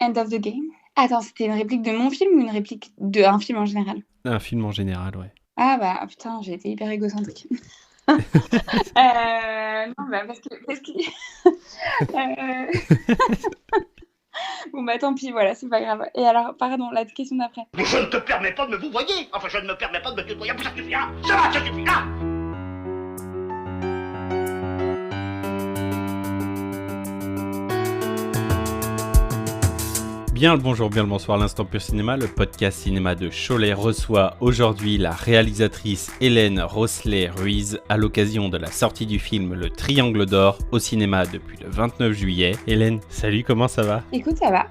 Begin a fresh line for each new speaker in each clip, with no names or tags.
End of the game. Attends, c'était une réplique de mon film ou une réplique d'un film en général?
Un film en général, ouais.
Ah bah putain, j'ai été hyper égocentrique. Non, bah parce que bon bah tant pis, voilà, c'est pas grave. Et alors, pardon, la question d'après.
Mais je ne te permets pas de me vous voyez. Enfin, je ne me permets pas de me tutoyer. Ça suffira. Ça suffira.
Bien le bonjour, bien le bonsoir, l'Instant Pur Cinéma, le podcast cinéma de Cholet reçoit aujourd'hui la réalisatrice Hélène Rosley-Ruiz à l'occasion de la sortie du film Le Triangle d'Or au cinéma depuis le 29 juillet. Hélène, salut, comment ça va ?
Écoute, ça va.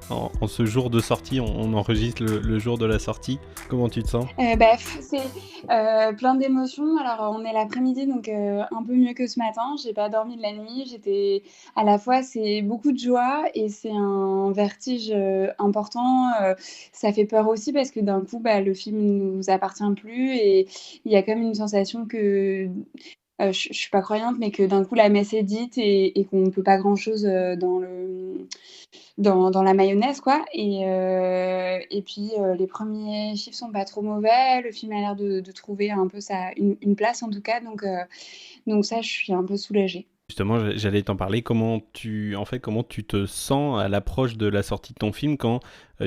En ce jour de sortie, on enregistre le jour de la sortie. Comment tu te sens ?
C'est plein d'émotions. Alors, on est l'après-midi, donc un peu mieux que ce matin. J'ai pas dormi de la nuit. J'étais à la fois, c'est beaucoup de joie et c'est un vertige important. Ça fait peur aussi parce que d'un coup, le film nous appartient plus et il y a comme une sensation que je suis pas croyante, mais que d'un coup la messe est dite et qu'on peut pas grand-chose dans la mayonnaise, quoi. Et puis les premiers chiffres sont pas trop mauvais. Le film a l'air de trouver un peu une place en tout cas, donc ça, je suis un peu soulagée.
Justement, j'allais t'en parler. Comment tu te sens à l'approche de la sortie de ton film quand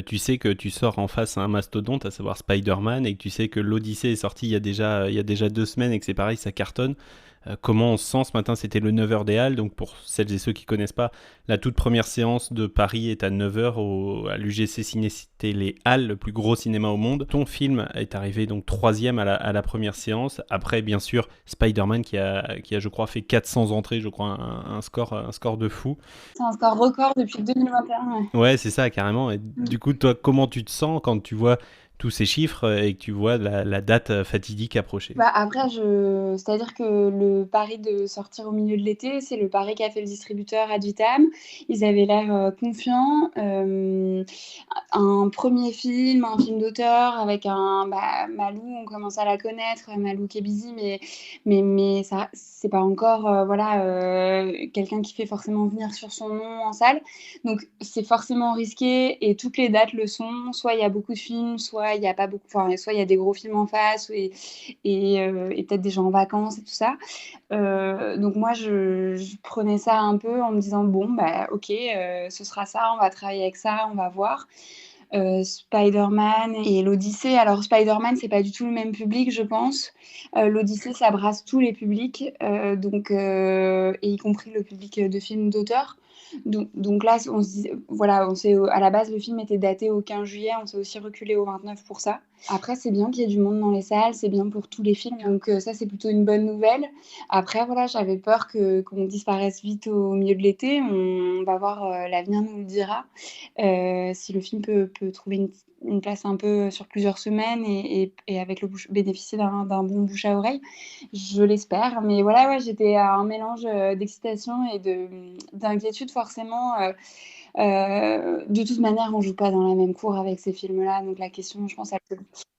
tu sais que tu sors en face à un mastodonte, à savoir Spider-Man, et que tu sais que l'Odyssée est sortie il y a déjà 2 semaines et que c'est pareil, ça cartonne. Comment on se sent ce matin ? C'était le 9h des Halles, donc pour celles et ceux qui ne connaissent pas, la toute première séance de Paris est à 9h à l'UGC Ciné-Cité Les Halles, le plus gros cinéma au monde. Ton film est arrivé donc 3e à la première séance. Après, bien sûr, Spider-Man qui a je crois, fait 400 entrées, je crois, un score de fou.
C'est un score record depuis 2021, ouais.
Ouais, c'est ça, carrément. Et du coup, toi, comment tu te sens quand tu vois tous ces chiffres et que tu vois la date fatidique approcher ?
Après, c'est-à-dire que le pari de sortir au milieu de l'été, c'est le pari qu'a fait le distributeur Ad Vitam. Ils avaient l'air confiants. Un premier film, un film d'auteur avec Malou, on commence à la connaître, Malou Kebisi, mais ça, c'est pas encore quelqu'un qui fait forcément venir sur son nom en salle. Donc c'est forcément risqué et toutes les dates le sont. Soit il y a beaucoup de films, soit il n'y a pas beaucoup, enfin, soit il y a des gros films en face et peut-être des gens en vacances et tout ça. Donc moi, je prenais ça un peu en me disant bon, ok, ce sera ça, on va travailler avec ça, on va voir. Spider-Man et l'Odyssée. Alors Spider-Man, c'est pas du tout le même public, je pense. L'Odyssée, ça brasse tous les publics, et y compris le public de films d'auteur. Donc là, on se dit, voilà, on sait, à la base, le film était daté au 15 juillet, on s'est aussi reculé au 29 pour ça. Après, c'est bien qu'il y ait du monde dans les salles, c'est bien pour tous les films, donc ça, c'est plutôt une bonne nouvelle. Après, voilà, j'avais peur qu'on disparaisse vite au milieu de l'été. On va voir, l'avenir nous le dira. Si le film peut trouver une place un peu sur plusieurs semaines et avec bénéficier d'un bon bouche à oreille, je l'espère. Mais voilà, ouais, j'étais à un mélange d'excitation et d'inquiétude forcément. De toute manière, on joue pas dans la même cour avec ces films-là, donc la question, je pense,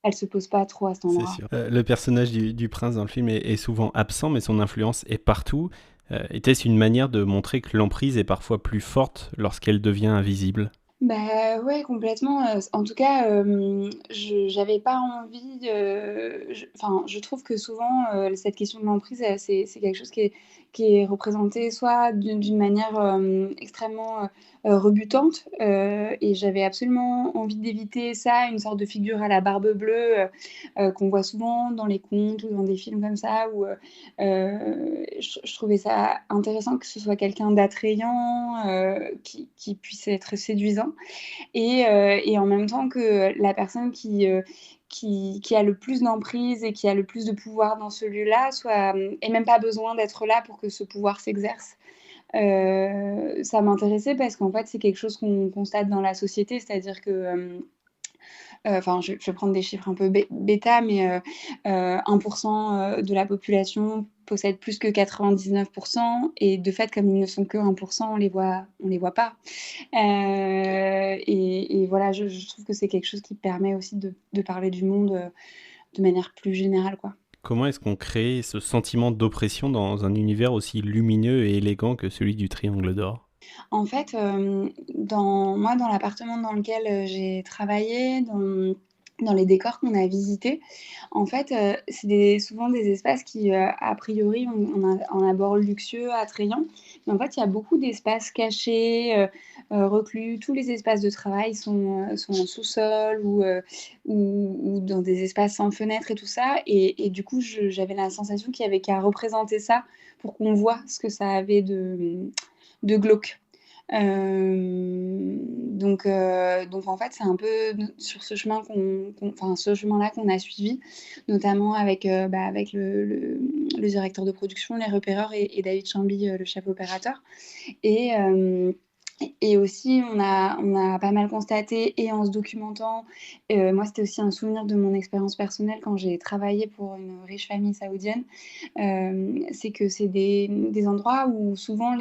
elle se pose pas trop à cet
C'est
endroit.
sûr. Le personnage du prince dans le film est souvent absent, mais son influence est partout. Était-ce une manière de montrer que l'emprise est parfois plus forte lorsqu'elle devient invisible ?
Ouais, complètement, en tout cas, j'avais pas envie je trouve que souvent, cette question de l'emprise, c'est quelque chose qui est représenté soit d'une manière, extrêmement, rebutante, et j'avais absolument envie d'éviter ça, une sorte de figure à la Barbe Bleue, qu'on voit souvent dans les contes ou dans des films comme ça où, je trouvais ça intéressant que ce soit quelqu'un d'attrayant, qui puisse être séduisant et en même temps que la personne qui a le plus d'emprise et qui a le plus de pouvoir dans ce lieu-là ait même pas besoin d'être là pour que ce pouvoir s'exerce. Ça m'intéressait parce qu'en fait, c'est quelque chose qu'on constate dans la société, c'est-à-dire que, enfin, je vais prendre des chiffres un peu bêta, mais 1 de la population possède plus que 99 et de fait, comme ils ne sont que 1 on les voit pas. Et voilà, je trouve que c'est quelque chose qui permet aussi de parler du monde, de manière plus générale, quoi.
Comment est-ce qu'on crée ce sentiment d'oppression dans un univers aussi lumineux et élégant que celui du Triangle d'Or ?
En fait, dans l'appartement dans lequel, j'ai travaillé, dans les décors qu'on a visités, en fait, c'est souvent des espaces qui, a priori, ont un abord luxueux, attrayant. Mais en fait, il y a beaucoup d'espaces cachés, reclus. Tous les espaces de travail sont en sous-sol ou dans des espaces sans fenêtres et tout ça et du coup, j'avais la sensation qu'il y avait qu'à représenter ça pour qu'on voit ce que ça avait de glauque. Donc en fait, c'est un peu sur ce chemin enfin, ce chemin-là qu'on a suivi, notamment avec le directeur de production, les repéreurs et David Chamby, le chef opérateur. Et, hem et aussi on a pas mal constaté et en se documentant, moi c'était aussi un souvenir de mon expérience personnelle quand j'ai travaillé pour une riche famille saoudienne, c'est que c'est des endroits où souvent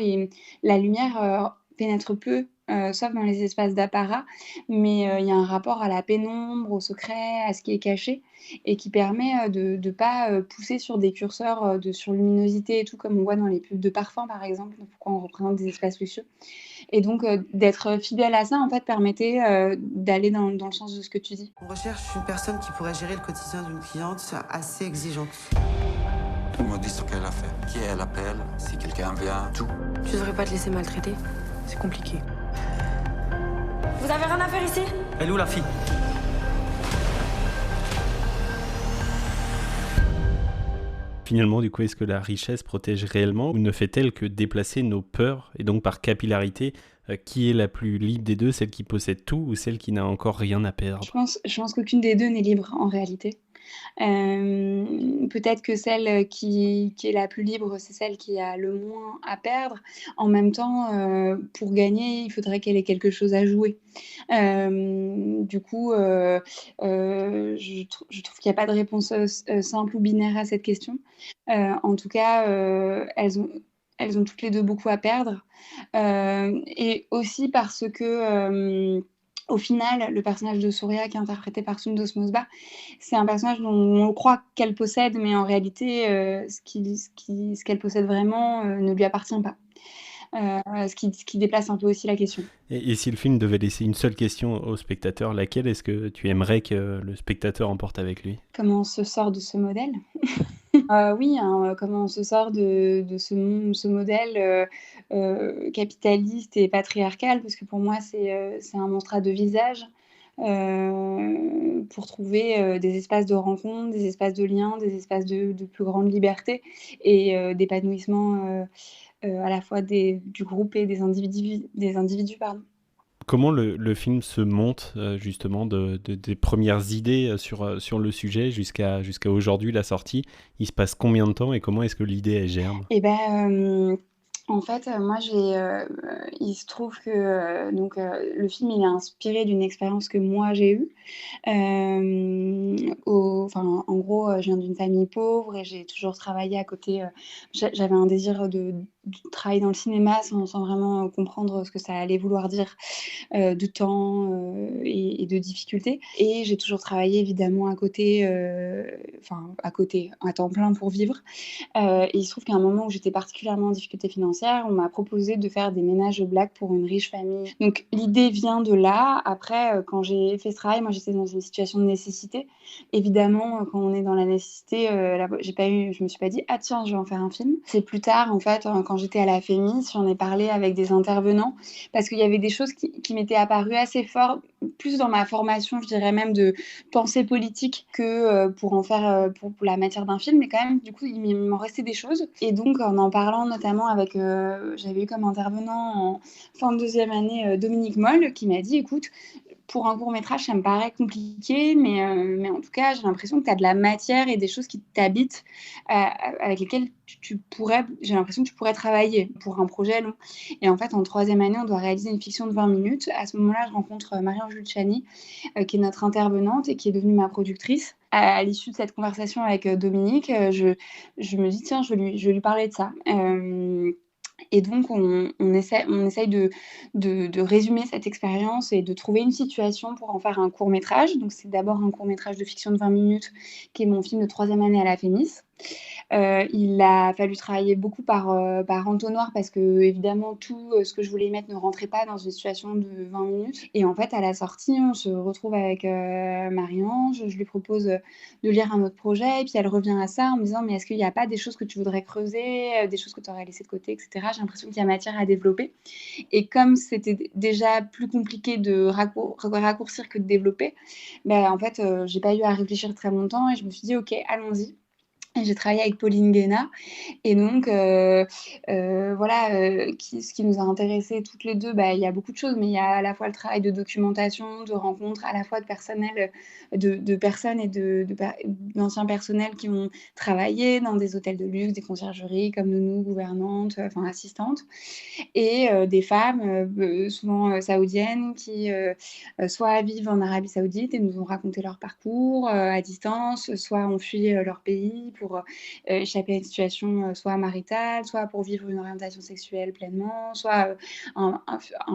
la lumière, pénètre peu, sauf dans les espaces d'apparat, mais il y a un rapport à la pénombre, au secret, à ce qui est caché et qui permet, de pas, pousser sur des curseurs, de surluminosité et tout comme on voit dans les pubs de parfums par exemple, pourquoi on représente des espaces luxueux et donc d'être fidèle à ça en fait permettait, d'aller dans le sens de ce que tu dis.
On recherche une personne qui pourrait gérer le quotidien d'une cliente assez exigeante.
On me dit ce qu'elle a fait, qui elle appelle, si quelqu'un vient, tout.
Tu devrais pas te laisser maltraiter. C'est compliqué. Vous avez rien à faire ici?
Elle est où la fille?
Finalement, du coup, est-ce que la richesse protège réellement ou ne fait-elle que déplacer nos peurs et donc par capillarité, qui est la plus libre des deux, celle qui possède tout ou celle qui n'a encore rien à perdre?
Je pense qu'aucune des 2 n'est libre en réalité. Peut-être que celle, qui est la plus libre, c'est celle qui a le moins à perdre. En même temps, pour gagner, il faudrait qu'elle ait quelque chose à jouer. Du coup, je trouve qu'il y a pas de réponse, simple ou binaire à cette question. En tout cas, elles ont toutes les 2 beaucoup à perdre, et aussi parce que, au final, le personnage de Surya qui est interprété par Sundos Mosbah, c'est un personnage dont on croit qu'elle possède, mais en réalité, ce qu'elle possède vraiment, ne lui appartient pas. Ce qui déplace un peu aussi la question.
Et si le film devait laisser une seule question au spectateur, laquelle est-ce que tu aimerais que le spectateur emporte avec lui?
Comment on se sort de ce modèle? Oui, hein, comment on se sort de ce modèle, capitaliste et patriarcal, parce que pour moi c'est un monstre à 2 visages, pour trouver, des espaces de rencontre, des espaces de lien, des espaces de plus grande liberté et d'épanouissement, à la fois du groupe et des individus, pardon.
Comment le film se monte justement des premières idées sur le sujet jusqu'à aujourd'hui, la sortie? Il se passe combien de temps et comment est-ce que l'idée elle germe?
Et ben, en fait, moi il se trouve que, le film il est inspiré d'une expérience que moi j'ai eue. En gros, je viens d'une famille pauvre et j'ai toujours travaillé à côté, j'avais un désir de travailler dans le cinéma sans vraiment, comprendre ce que ça allait vouloir dire, de temps, et de difficultés et j'ai toujours travaillé évidemment à côté, à temps plein pour vivre. Et il se trouve qu'à un moment où j'étais particulièrement en difficulté financière, on m'a proposé de faire des ménages Black pour une riche famille. Donc l'idée vient de là. Après, quand j'ai fait ce travail, moi j'étais dans une situation de nécessité. Évidemment, quand on est dans la nécessité, je me suis pas dit: «Ah tiens, je vais en faire un film». C'est plus tard en fait, quand j'étais à la FEMIS, j'en ai parlé avec des intervenants parce qu'il y avait des choses qui m'étaient apparues assez fort, plus dans ma formation, je dirais même de pensée politique que, pour en faire, pour la matière d'un film. Mais quand même, du coup, il m'en restait des choses et donc en parlant notamment avec, j'avais eu comme intervenant en fin de 2e année, Dominique Moll qui m'a dit: «Écoute, pour un court métrage, ça me paraît compliqué, mais en tout cas, j'ai l'impression que tu as de la matière et des choses qui t'habitent, avec lesquelles j'ai l'impression que tu pourrais travailler pour un projet long». Et en fait, en 3e année, on doit réaliser une fiction de 20 minutes. À ce moment-là, je rencontre Marie-Ange Luciani, qui est notre intervenante et qui est devenue ma productrice. À l'issue de cette conversation avec, Dominique, je me dis: «Tiens, je vais lui parler de ça». Et donc on essaye de résumer cette expérience et de trouver une situation pour en faire un court métrage. Donc c'est d'abord un court métrage de fiction de 20 minutes qui est mon film de 3e année à la FEMIS. Il a fallu travailler beaucoup par entonnoir parce que évidemment tout, ce que je voulais y mettre ne rentrait pas dans une situation de 20 minutes et en fait, à la sortie, on se retrouve avec, Marie-Ange. Je lui propose, de lire un autre projet et puis elle revient à ça en me disant: «Mais est-ce qu'il y a pas des choses que tu voudrais creuser, des choses que tu aurais laissées de côté et cetera?» J'ai l'impression qu'il y a matière à développer et comme c'était déjà plus compliqué de raccourcir que de développer, bah, en fait, j'ai pas eu à réfléchir très longtemps et je me suis dit: «OK, allons-y». Et j'ai travaillé avec Pauline Guéna et donc voilà, ce qui nous a intéressées toutes les 2, bah, il y a beaucoup de choses, mais il y a à la fois le travail de documentation, de rencontres, à la fois de personnel, de personnes et d'anciens personnels qui ont travaillé dans des hôtels de luxe, des conciergeries comme nounou, gouvernantes, enfin assistantes et des femmes, souvent, saoudiennes qui, soit vivent en Arabie Saoudite et nous ont raconté leur parcours, à distance, soit ont fui, leur pays pour, échapper à une situation, soit maritale, soit pour vivre une orientation sexuelle pleinement, soit, un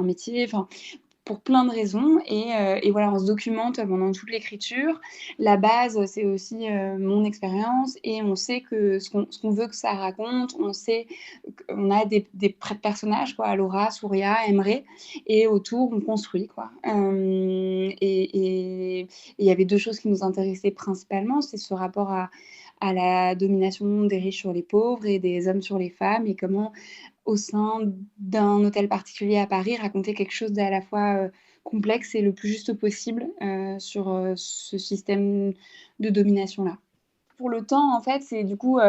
métier, enfin pour plein de raisons et voilà, on se documente pendant toute l'écriture. La base, c'est aussi, mon expérience et on sait que ce qu'on veut que ça raconte, on sait qu'on a des personnages quoi, Laura, Souria, Emre et autour on construit quoi. Et il y avait 2 choses qui nous intéressaient principalement, c'est ce rapport à la domination des riches sur les pauvres et des hommes sur les femmes et comment au sein d'un hôtel particulier à Paris, raconter quelque chose d'à la fois, complexe et le plus juste possible, sur, ce système de domination-là. Pour le temps, en fait, c'est du coup,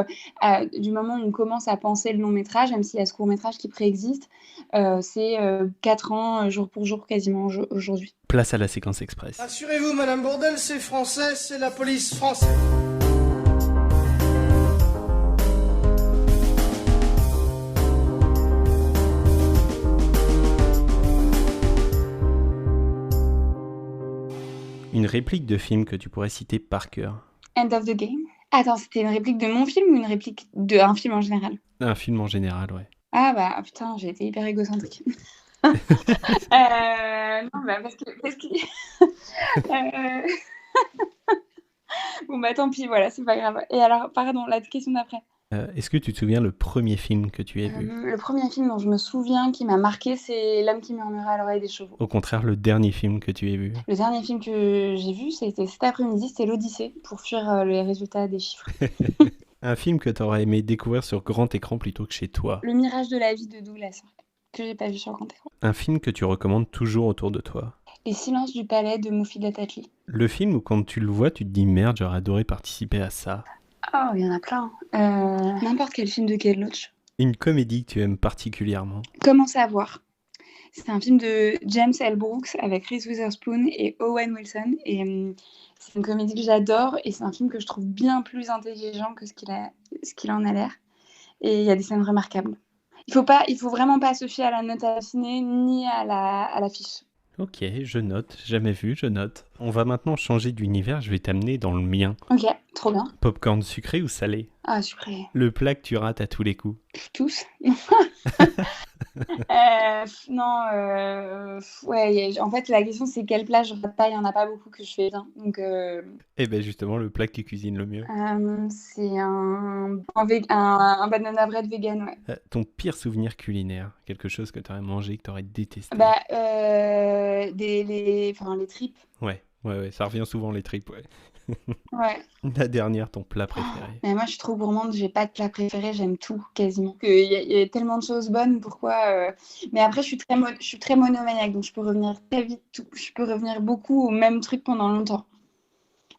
du moment où on commence à penser le long métrage, même s'il y a ce court métrage qui préexiste, c'est, 4 ans, jour pour jour, quasiment aujourd'hui.
Place à la séquence express.
Rassurez-vous, Madame Bourdelle, c'est français, c'est la police française.
Une réplique de film que tu pourrais citer par cœur.
End of the game. Attends, c'était une réplique de mon film ou une réplique d'un film en général?
Un film en général, ouais.
Ah bah putain, j'ai été hyper égocentrique. Non, bah parce que bon bah tant pis, voilà, c'est pas grave. Et alors, pardon, la question d'après.
Est-ce que tu te souviens le premier film que tu aies vu?
Le premier film dont je me souviens qui m'a marqué, c'est L'homme qui murmurait à l'oreille des chevaux.
Au contraire, le dernier film que tu aies vu?
Le dernier film que j'ai vu, c'était cet après-midi, c'était L'Odyssée, pour fuir les résultats des chiffres.
Un film que tu aurais aimé découvrir sur grand écran plutôt que chez toi?
Le mirage de la vie de Douglas, que j'ai pas vu sur grand écran.
Un film que tu recommandes toujours autour de toi?
Les silences du palais de Moufidat Atli.
Le film où quand tu le vois, tu te dis merde, j'aurais adoré participer à ça.
Oh, il y en a plein. N'importe quel film de Ken Loach.
Une comédie que tu aimes particulièrement?
Comment savoir? C'est un film de James L. Brooks avec Reese Witherspoon et Owen Wilson. Et c'est une comédie que j'adore et c'est un film que je trouve bien plus intelligent que ce qu'il en a l'air. Et il y a des scènes remarquables. Il faut vraiment pas se fier à la note à la ciné ni à l'affiche.
Ok, je note, jamais vu, je note. On va maintenant changer d'univers, je vais t'amener dans le mien.
Ok, trop bien.
Popcorn sucré ou salé?
Ah, sucré.
Le plat que tu rates à tous les coups?
Tous. Non, ouais, en fait, la question c'est quel plat je rate pas, il y en a pas beaucoup que je fais bien. Donc,
Eh ben justement, le plat que tu cuisines le mieux.
c'est un banana bread vegan, ouais.
Ton pire souvenir culinaire, quelque chose que tu aurais mangé, que tu aurais détesté?
Bah, les tripes.
Ouais, ça revient souvent les tripes, ouais.
Ouais.
La dernière, ton plat préféré?
Mais moi, je suis trop gourmande, j'ai pas de plat préféré, j'aime tout, quasiment. Il y a tellement de choses bonnes, pourquoi Mais après, je suis très monomaniaque, donc je peux revenir très vite, je peux revenir beaucoup au même truc pendant longtemps.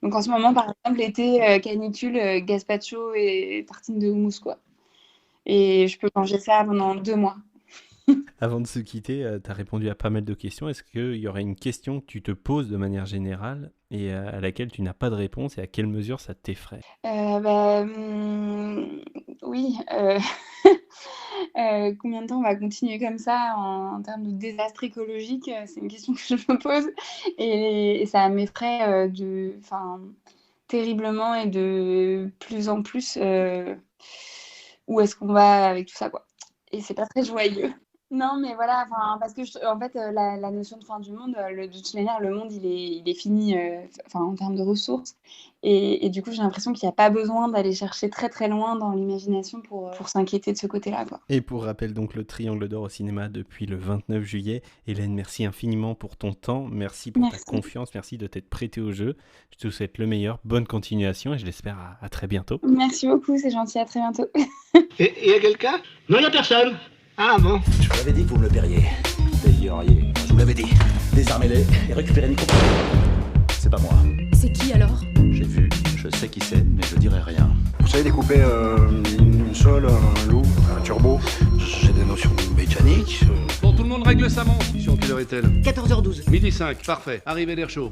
Donc en ce moment, par exemple, l'été, canicule, gazpacho et tartine de houmous, quoi. Et je peux manger ça pendant 2 mois.
Avant de se quitter, tu as répondu à pas mal de questions. Est-ce qu'il y aurait une question que tu te poses de manière générale et à laquelle tu n'as pas de réponse et à quelle mesure ça t'effraie?
Oui. Combien de temps on va continuer comme ça en termes de désastre écologique? C'est une question que je me pose et ça m'effraie terriblement et de plus en plus. Où est-ce qu'on va avec tout ça, quoi? Et c'est pas très joyeux. Non, mais voilà, parce que en fait, la notion de fin du monde, de toute manière, le monde, il est fini, en termes de ressources. Et du coup, j'ai l'impression qu'il n'y a pas besoin d'aller chercher très très loin dans l'imagination pour s'inquiéter de ce côté-là, quoi.
Et pour rappel, donc le Triangle d'Or au cinéma depuis le 29 juillet. Hélène, merci infiniment pour ton temps, merci pour ta confiance, merci de t'être prêtée au jeu. Je te souhaite le meilleur, bonne continuation et je l'espère à très bientôt.
Merci beaucoup, c'est gentil, à très bientôt.
Et y a quelqu'un? Non, y a personne. Ah bon?
Je vous l'avais dit que vous me le paieriez. Payeriez. Je vous l'avais dit. Désarmez-les et récupérez Nico. C'est pas moi.
C'est qui alors?
J'ai vu, je sais qui c'est, mais je dirai rien.
Vous savez découper une sole, un loup, un turbo?
J'ai des notions mécaniques.
Bon, tout le monde règle sa montre. Mission, quelle heure est-elle?
14h12.
Midi 5, parfait. Arrivée d'air chaud.